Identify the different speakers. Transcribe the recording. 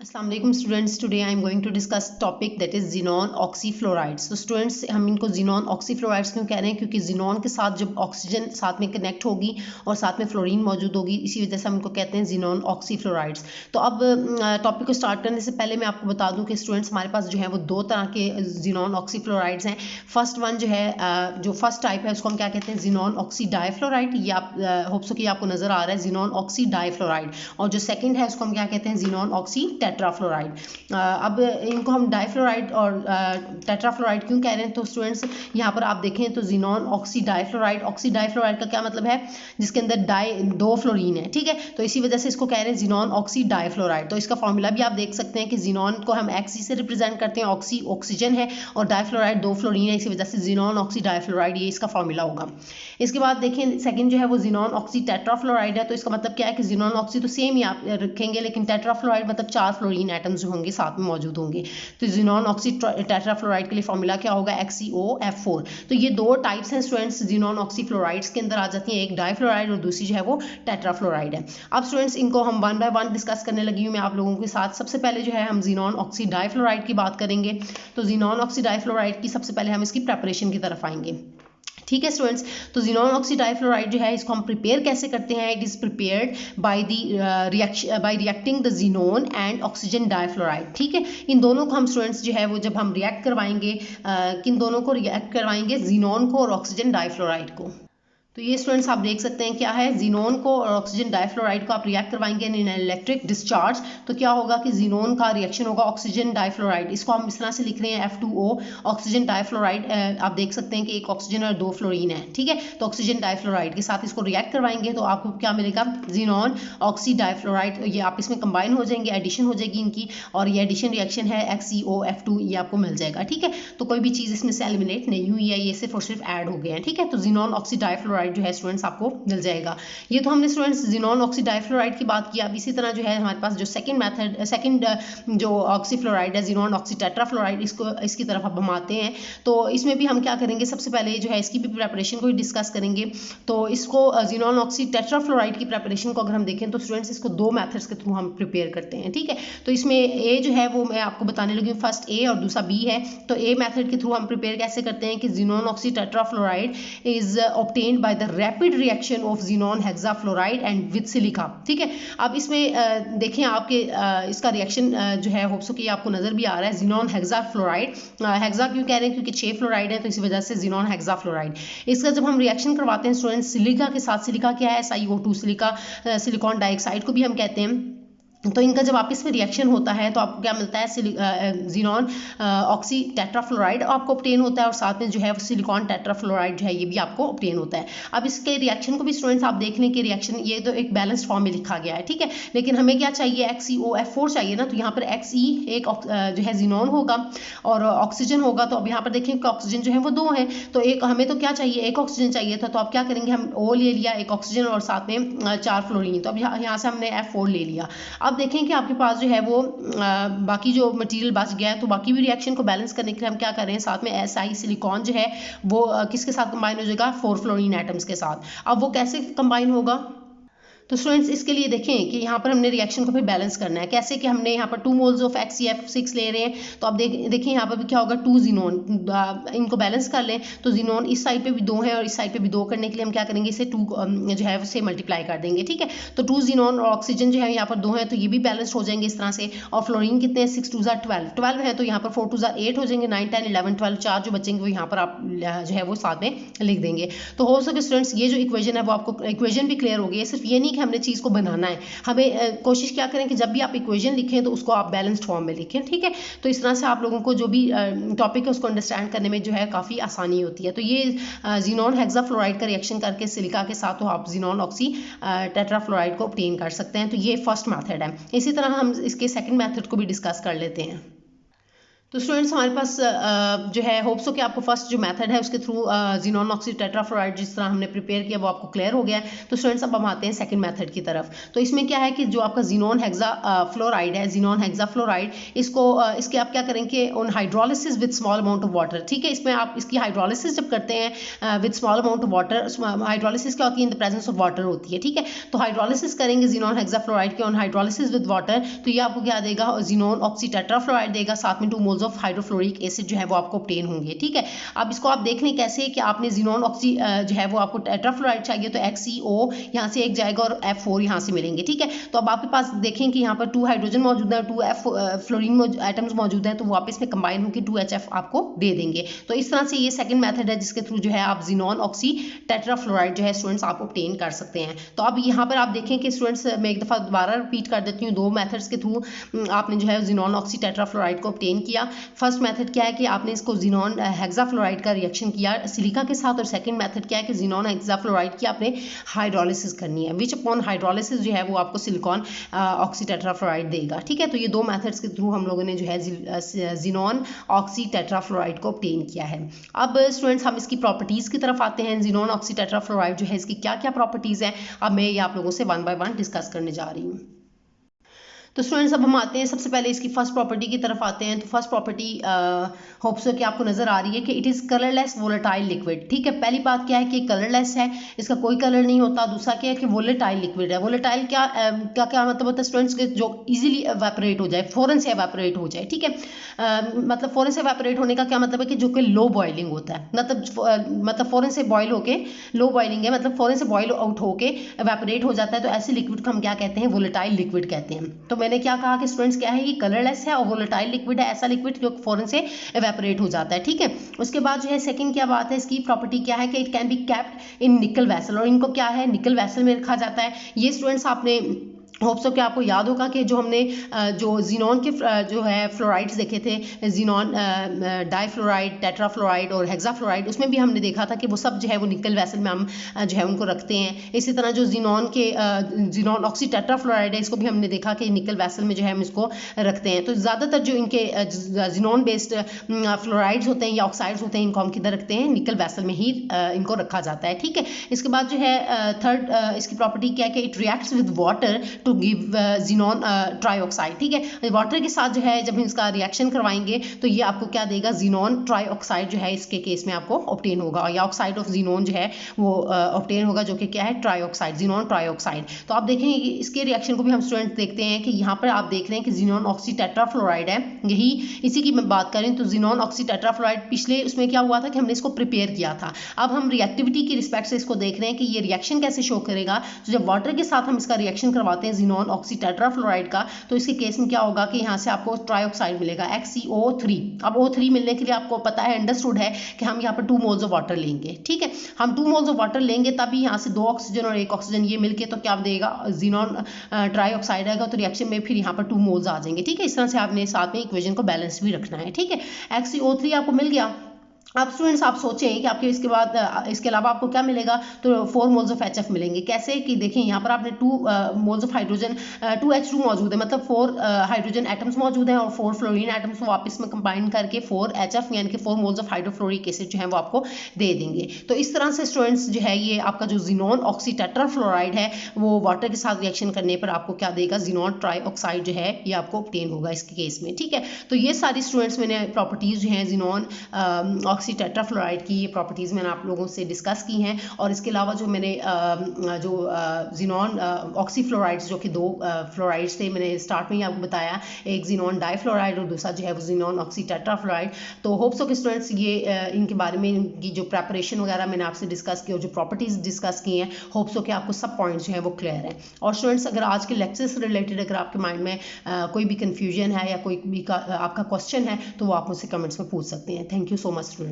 Speaker 1: अस्सलाम वालेकुम students, today I am going to discuss topic that is xenon oxyfluorides. तो students, हम इनको जिनॉन ऑक्सीफ्लोराइड्स क्यों कह रहे हैं? क्योंकि जिनॉन के साथ जब ऑक्सीजन साथ में कनेक्ट होगी और साथ में फ्लोरीन मौजूद होगी, इसी वजह से हम इनको कहते हैं जिनॉन ऑक्सीफ्लोराइड्स। तो अब टॉपिक को स्टार्ट करने से पहले मैं आपको बता दूं कि स्टूडेंट्स, हमारे पास जो है वो दो तरह के जिनॉन ऑक्सीफ्लोराइड्स हैं। फर्स्ट वन जो है, जो फर्स्ट टाइप है उसको हम क्या कहते हैं? Xenon oxy difluoride. ये आप होप्स कि आपको नजर आ रहा है, जिनॉन ऑक्सी डाइफ्लोराइड। और जो सेकंड है उसको हम क्या कहते हैं? Xenon oxy tetrafluoride. अब इनको हम डाइफ्लोराइड और टेट्राफ्लोराइड क्यों कह रहे हैं? तो स्टूडेंट्स, यहाँ पर आप देखें तो xenon oxy difluoride, oxy difluoride का क्या मतलब है? जिसके अंदर दो फ्लोरीन है, ठीक है। तो इसी वजह से इसको कह रहे हैं जिनॉन ऑक्सी डाइफ्लोराइड। तो इसका फॉर्मूला भी आप देख सकते हैं कि जिनॉन को हम एक्सी से रिप्रेजेंट करते हैं, ऑक्सी ऑक्सीजन है और डाइफ्लोराइड दो फ्लोरीन है, इसी वजह से जिनॉन ऑक्सी डाइफ्लोराइड, ये इसका फॉर्मूला होगा। इसके बाद देखें सेकंड जो है वो जिनॉन ऑक्सी टेट्राफ्लोराइड है। तो इसका मतलब क्या है कि जिनॉन ऑक्सी तो सेम ही आप रखेंगे, लेकिन टेट्राफ्लोराइड मतलब 4 फ्लोरीन एटम्स जो होंगे साथ में मौजूद होंगे। तो जिनॉन ऑक्सी टेट्राफ्लोराइड के लिए फॉर्मूला क्या होगा? XeO F4। तो ये दो टाइप्स हैं स्टूडेंट्स जिनॉन ऑक्सीफ्लोराइड्स के अंदर आ जाती हैं, एक डाइफ्लोराइड और दूसरी जो है वो टेट्राफ्लोराइड है। अब स्टूडेंट्स, इनको हम वन बाय वन डिस्कस करने लगी हूँ मैं आप लोगों के साथ। सबसे पहले जो है हम जिनॉन ऑक्सी डाइफ्लोराइड की बात करेंगे। तो जिनॉन ऑक्सी डाइफ्लोराइड की सबसे पहले हम इसकी प्रेपरेशन की तरफ आएंगे, ठीक है स्टूडेंट्स। तो जिनॉन ऑक्सी डाइफ्लोराइड जो है इसको हम प्रिपेयर कैसे करते हैं? It is prepared by the reacting the xenon and oxygen difluoride, ठीक है। इन दोनों को हम स्टूडेंट्स जो है वो जब हम रिएक्ट करवाएंगे, किन दोनों को रिएक्ट करवाएंगे? जिनोन को और ऑक्सीजन डाइफ्लोराइड को। तो ये स्टूडेंट्स आप देख सकते हैं क्या है, जिनोन को और ऑक्सीजन डाइफ्लोराइड को आप रिएक्ट करवाएंगे इन इलेक्ट्रिक डिस्चार्ज। तो क्या होगा कि जिनोन का रिएक्शन होगा ऑक्सीजन डाइफ्लोराइड, इसको हम इस तरह से लिख रहे हैं F2O ऑक्सीजन डाइफ्लोराइड। आप देख सकते हैं कि एक ऑक्सीजन और दो फ्लोरीन है, ठीक है। तो ऑक्सीजन डाइफ्लोराइड के साथ इसको रिएक्ट करवाएंगे तो आपको क्या मिलेगा? Xenon oxy difluoride. ये आप इसमें कंबाइन हो जाएंगे, एडिशन हो जाएगी इनकी, और ये एडिशन रिएक्शन है XeO F2, ये आपको मिल जाएगा, ठीक है। तो कोई भी चीज़ इसमें से एलिमिनेट नहीं हुई है, ये सिर्फ और सिर्फ ऐड हो गए हैं, ठीक है। तो जिनोन ऑक्सी डाइफ्लोराइड जो है स्टूडेंट्स आपको मिल जाएगा। ये तो हमने स्टूडेंट्स जिनॉन ऑक्सी डाइफ्लोराइड की बात की। अब इसी तरह जो है हमारे पास जो सेकंड जो ऑक्सीफ्लोराइड है, जिनॉन ऑक्सी टेट्राफ्लोराइड, इसकी तरफ अब हम आते हैं। तो इसमें भी हम क्या करेंगे? सबसे पहले जो है इसकी भी प्रेपरेशन को ही डिस्कस करेंगे। तो इसको जिनॉन ऑक्सी टेट्राफ्लोराइड की प्रेपरेशन को अगर हम देखें तो स्टूडेंट्स इसको दो मेथड्स के थ्रू हम प्रिपेयर करते हैं, ठीक है। तो इसमें ए जो है वो मैं आपको बताने लगी हूँ, फर्स्ट ए और दूसरा बी है। तो ए मेथड के थ्रू हम प्रिपेयर कैसे करते हैं कि xenon oxy tetrafluoride is obtained by the rapid reaction of xenon hexafluoride and with silica, ठीक है। अब इसमें देखें आपके इसका रिएक्शन जो है होप्स कि आपको नजर भी आ रहा है, जिनॉन हेक्साफ्लोराइड। हेक्सा क्यों कह रहे हैं? क्योंकि 6 फ्लोराइड है, तो इसी वजह से जिनॉन हेक्साफ्लोराइड। इसका जब हम रिएक्शन करवाते हैं स्टूडेंट्स सिलिका के साथ, सिलिका क्या है? SiO2 सिलिका, सिलिकॉन डाइऑक्साइड को भी हम कहते हैं। तो इनका जब आपस में रिएक्शन होता है तो आपको क्या मिलता है? जिनॉन ऑक्सी टेट्राफ्लोराइड आपको ऑब्टेन होता है, और साथ में जो है सिलिकॉन टेट्राफ्लोराइड जो है ये भी आपको ऑब्टेन होता है। अब इसके रिएक्शन को भी स्टूडेंट्स आप देख लें कि रिएक्शन ये तो एक बैलेंस्ड फॉर्म में लिखा गया है, ठीक है। लेकिन हमें क्या चाहिए? XeO F4 चाहिए ना। तो यहाँ पर Xe एक जो है जिनॉन होगा और ऑक्सीजन होगा। तो अब यहाँ पर देखें कि ऑक्सीजन जो है वो दो है, तो एक हमें तो क्या चाहिए? एक ऑक्सीजन चाहिए था। तो आप क्या करेंगे? हम O ले लिया, एक ऑक्सीजन और साथ में 4 फ्लोरीन। तो अब यहाँ से हमने F4 ले लिया। अब देखें कि आपके पास जो है वो बाकी जो मटेरियल बच गया है, तो बाकी भी रिएक्शन को बैलेंस करने के लिए हम क्या कर रहे हैं? साथ में Si सिलिकॉन जो है वो किसके साथ कंबाइन हो जाएगा? 4 फ्लोरीन एटम्स के साथ। अब वो कैसे कंबाइन होगा? तो स्टूडेंट्स, इसके लिए देखें कि यहाँ पर हमने रिएक्शन को फिर बैलेंस करना है कैसे, कि हमने यहाँ पर 2 मोल्स ऑफ XeF6 ले रहे हैं। तो अब देखिए यहाँ पर भी क्या होगा? 2 जिनोन, इनको बैलेंस कर लें। तो जिनोन इस साइड पे भी 2 हैं और इस साइड पे भी 2 करने के लिए हम क्या करेंगे? इसे 2 जो है उससे मल्टीप्लाई कर देंगे, ठीक है। तो 2 जिनोन और ऑक्सीजन जो है यहाँ पर 2 हैं, तो ये भी बैलेंस हो जाएंगे इस तरह से। और फ्लोरीन कितने हैं? 6 2 12 है, तो यहाँ पर 4 2 8 हो जाएंगे, 9 10 11 12 4 जो बचेंगे वो यहाँ पर आप जो है वो साथ में लिख देंगे। तो हो सके स्टूडेंट्स ये जो इक्वेशन है वो आपको इक्वेशन भी क्लियर हो गई है। सिर्फ ये नहीं कि हमने चीज़ को बनाना है, हमें कोशिश क्या करें कि जब भी आप इक्वेशन लिखें तो उसको आप बैलेंस्ड फॉर्म में लिखें, ठीक है। तो इस तरह से आप लोगों को जो भी टॉपिक है उसको अंडरस्टैंड करने में जो है काफ़ी आसानी होती है। तो ये जिनॉन हेक्साफ्लोराइड का रिएक्शन करके सिलिका के साथ तो आप जिनॉन ऑक्सी टेट्राफ्लोराइड को ऑब्टेन कर सकते हैं। तो ये फर्स्ट मेथड है। इसी तरह हम इसके सेकंड मेथड को भी डिस्कस कर लेते हैं। तो स्टूडेंट्स हमारे पास जो है होप सो कि आपको फर्स्ट जो मेथड है उसके थ्रू जिनॉन ऑक्सी टेट्राफ्लोराइड जिस तरह हमने प्रिपेयर किया वो आपको क्लियर हो गया है। तो स्टूडेंट्स अब हम आते हैं सेकंड मेथड की तरफ। तो इसमें क्या है कि जो आपका जिनॉन हेक्सा फ्लोराइड है, जिनॉन हेक्सा फ्लोराइड, इसको इसके आप क्या करेंगे on hydrolysis with small amount of water. ठीक है, इसमें आप इसकी हाइड्रोलिसिस जब करते हैं with small amount of water, hydrolysis क्या होती है, in the presence of water होती है। ठीक है, तो हाइड्रोलिसिस करेंगे जिनॉन हेक्सा फ्लोराइड के ऑन हाइड्रोलिसिस विद वाटर, तो ये आपको क्या देगा, जिनॉन ऑक्सी टेट्राफ्लोराइड देगा, साथ में 2 मोल्स ऑफ हाइड्रोफ्लोरिक एसिड जो है वो आपको ऑब्टेन होंगे। ठीक है, अब इसको आप देख लें कैसे कि आपने जिनॉन ऑक्सी जो है वो आपको टेट्राफ्लोराइड चाहिए तो XeO यहाँ से एक जाएगा और F4 यहाँ से मिलेंगे। ठीक है, तो अब आपके पास देखें कि यहाँ पर 2 हाइड्रोजन मौजूद है, 2 F फ्लोरीन एटम्स मौजूद हैं, तो वो आपस में कंबाइन होकर 2HF आपको दे देंगे। तो इस तरह से ये सेकंड मेथड है जिसके थ्रू जो है आप जिनॉन ऑक्सी टेट्राफ्लोराइड जो है स्टूडेंट्स आप ऑब्टेन कर सकते हैं। तो अब यहाँ पर आप देखें कि स्टूडेंट्स मैं एक दफ़ा दोबारा रिपीट कर देती हूँ, 2 मेथड्स के थ्रू आपने जो है जिनॉन ऑक्सी टेट्राफ्लोराइड को ऑब्टेन किया। फर्स्ट मेथड क्या है कि आपने इसको जिनॉन हेक्साफ्लोराइड का रिएक्शन किया सिलिका के साथ, और सेकंड मेथड क्या है कि जिनॉन हेक्साफ्लोराइड की आपने हाइड्रोलिसिस करनी है, विच अपॉन हाइड्रोलिसिस जो है वो आपको सिलिकॉन ऑक्सी टेट्राफ्लोराइड देगा। ठीक है, तो ये 2 मेथड्स के थ्रू हम लोगों ने जो है जिनॉन ऑक्सी टेट्राफ्लोराइड को ऑब्टेन किया है। अब स्टूडेंट्स हम इसकी प्रॉपर्टीज़ की तरफ आते हैं। जिनॉन ऑक्सी टेट्राफ्लोराइड जो है इसकी क्या क्या प्रॉपर्टीज़ हैं, अब मैं ये आप लोगों से 1 बाय 1 डिस्कस करने जा रही हूँ। तो स्टूडेंट्स अब हम आते हैं सबसे पहले इसकी फर्स्ट प्रॉपर्टी की तरफ आते हैं। तो फर्स्ट प्रॉपर्टी होप सो कि आपको नजर आ रही है कि it is colourless volatile liquid. ठीक है, पहली बात क्या है कि कलरलेस है, इसका कोई कलर नहीं होता। दूसरा क्या है कि वोलेटाइल लिक्विड है। वोलेटाइल क्या क्या मतलब होता है स्टूडेंट्स के जो इजीली एवेपोरेट हो जाए, फौरन से एवेपोरेट हो जाए। ठीक है, मतलब फौरन से एवेपोरेट होने का क्या मतलब है कि जो कि लो बॉइलिंग होता है, मतलब फौरन से बॉयल होके, लो बॉइलिंग है मतलब फौरन से बॉयल आउट होके एवेपोरेट हो जाता है। तो ऐसे लिक्विड को हम क्या कहते हैं, वोलेटाइल लिक्विड कहते हैं। तो मैंने क्या कहा कि स्टूडेंट्स क्या है, ये कलरलेस है और वोलेटाइल लिक्विड है, ऐसा लिक्विड जो फौरन से एवेपोरेट हो जाता है। ठीक है, उसके बाद जो है सेकंड क्या बात है, इसकी प्रॉपर्टी क्या है कि it can be kept in निकल वेसल, और इनको क्या है, निकल वेसल में रखा जाता है। ये स्टूडेंट्स आपने होप सो कि आपको याद होगा कि जो हमने जो जिनॉन के जो है फ्लोराइड्स देखे थे, जिनॉन डाइफ्लोराइड, टेट्राफ्लोराइड और हेक्साफ्लोराइड, उसमें भी हमने देखा था कि वो सब जो है वो निकल वेसल में हम जो है उनको रखते हैं। इसी तरह जो जिनॉन ऑक्सी टेट्राफ्लोराइड है, इसको भी हमने देखा कि निकल वेसल में जो है हम इसको रखते हैं। तो ज़्यादातर जो इनके जिनॉन बेस्ड फ्लोराइड्स होते हैं या ऑक्साइड्स होते हैं, इनको हम किधर रखते हैं, निकल वेसल में ही इनको रखा जाता है। ठीक है, इसके बाद जो है थर्ड इसकी प्रॉपर्टी क्या है कि it reacts with water to give xenon trioxide. ठीक है, वाटर के साथ जो है जब हम इसका रिएक्शन करवाएंगे तो ये आपको क्या देगा, जिनॉन ट्राईऑक्साइड जो है इसके केस में आपको ऑब्टेन होगा, या ऑक्साइड ऑफ जिनॉन जो है वो ऑब्टेन होगा, जो कि क्या है, ट्राईऑक्साइड, जिनॉन ट्राईऑक्साइड। तो आप देखेंगे इसके रिएक्शन को भी हम स्टूडेंट देखते हैं कि यहाँ पर आप देख रहे हैं कि जिनॉन ऑक्सी टेट्राफ्लोराइड है, यही इसी की मैं बात करें तो जिनॉन ऑक्सी टेट्राफ्लोराइड पिछले उसमें क्या हुआ था कि हमने इसको प्रिपेयर किया था। अब हम रिएक्टिविटी की रिस्पेक्ट से इसको देख रहे हैं कि ये रिएक्शन कैसे शो करेगा। तो जब वाटर के साथ हम इसका रिएक्शन करवाते हैं जिनॉन ऑक्सी टेट्राफ्लोराइड का, तो इसके केस में क्या होगा कि यहाँ से आपको ट्राईऑक्साइड मिलेगा, XeO3। अब O3 मिलने के लिए आपको पता है, अंडरस्टूड है कि हम यहाँ पर 2 मोल्स ऑफ वाटर लेंगे। ठीक है, हम 2 मोल्स ऑफ वाटर लेंगे तभी यहाँ से 2 ऑक्सीजन और 1 ऑक्सीजन ये मिलके तो क्या देगा, जिनॉन ट्राईऑक्साइड आएगा। तो रिएक्शन में फिर यहाँ पर 2 मोल्स आ जाएंगे। ठीक है, इस तरह से आपने साथ में इक्वेशन को बैलेंस भी रखना है। ठीक है, XeO3 आपको मिल गया। अब स्टूडेंट्स आप सोचें कि आपके इसके बाद इसके अलावा आपको क्या मिलेगा, तो 4 मोल्स ऑफ HF मिलेंगे। कैसे कि देखिए यहाँ पर आपने 2 मोल्स ऑफ हाइड्रोजन 2H2 मौजूद है, मतलब 4 हाइड्रोजन एटम्स मौजूद हैं और 4 फ्लोरीन एटम्स को वापस में कंबाइन करके 4 HF यानी कि 4 मोल्स ऑफ हाइड्रोफ्लोरिक एसिड जो है वो आपको दे देंगे। तो इस तरह से स्टूडेंट्स जो है ये आपका जो जिनॉन ऑक्सी टेट्राफ्लोराइड है वो वाटर के साथ रिएक्शन करने पर आपको क्या देगा, जिनॉन ट्राईऑक्साइड जो है ये आपको ऑब्टेन होगा इसके केस में। ठीक है, तो ये सारी स्टूडेंट्स मैंने प्रॉपर्टीज जो हैं जिनॉन ऑक्सी टेट्राफ्लोराइड की, ये प्रॉपर्टीज़ मैंने आप लोगों से डिस्कस की हैं। और इसके अलावा जो मैंने जो जिनॉन ऑक्सीफ्लोराइड्स जो कि 2 फ्लोराइड्स थे, मैंने स्टार्ट में ही आपको बताया, एक जिनॉन डाइफ्लोराइड और दूसरा जो है वो जिनॉन ऑक्सी टेट्राफ्लोराइड। तो होप्स ऑफ स्टूडेंट्स ये इनके बारे में इनकी जो प्रेपरेशन वगैरह मैंने आपसे डिस्कस की और जो प्रॉपर्टीज़ डिस्कस की हैं, होप्स हो कि आपको सब पॉइंट्स जो है वो क्लियर हैं। और स्टूडेंट्स अगर आज के लेक्चर से रिलेटेड अगर आपके माइंड में कोई भी कन्फ्यूजन है या कोई भी आपका क्वेश्चन है तो वो आप मुझसे कमेंट्स में पूछ सकते हैं। Thank you so much students.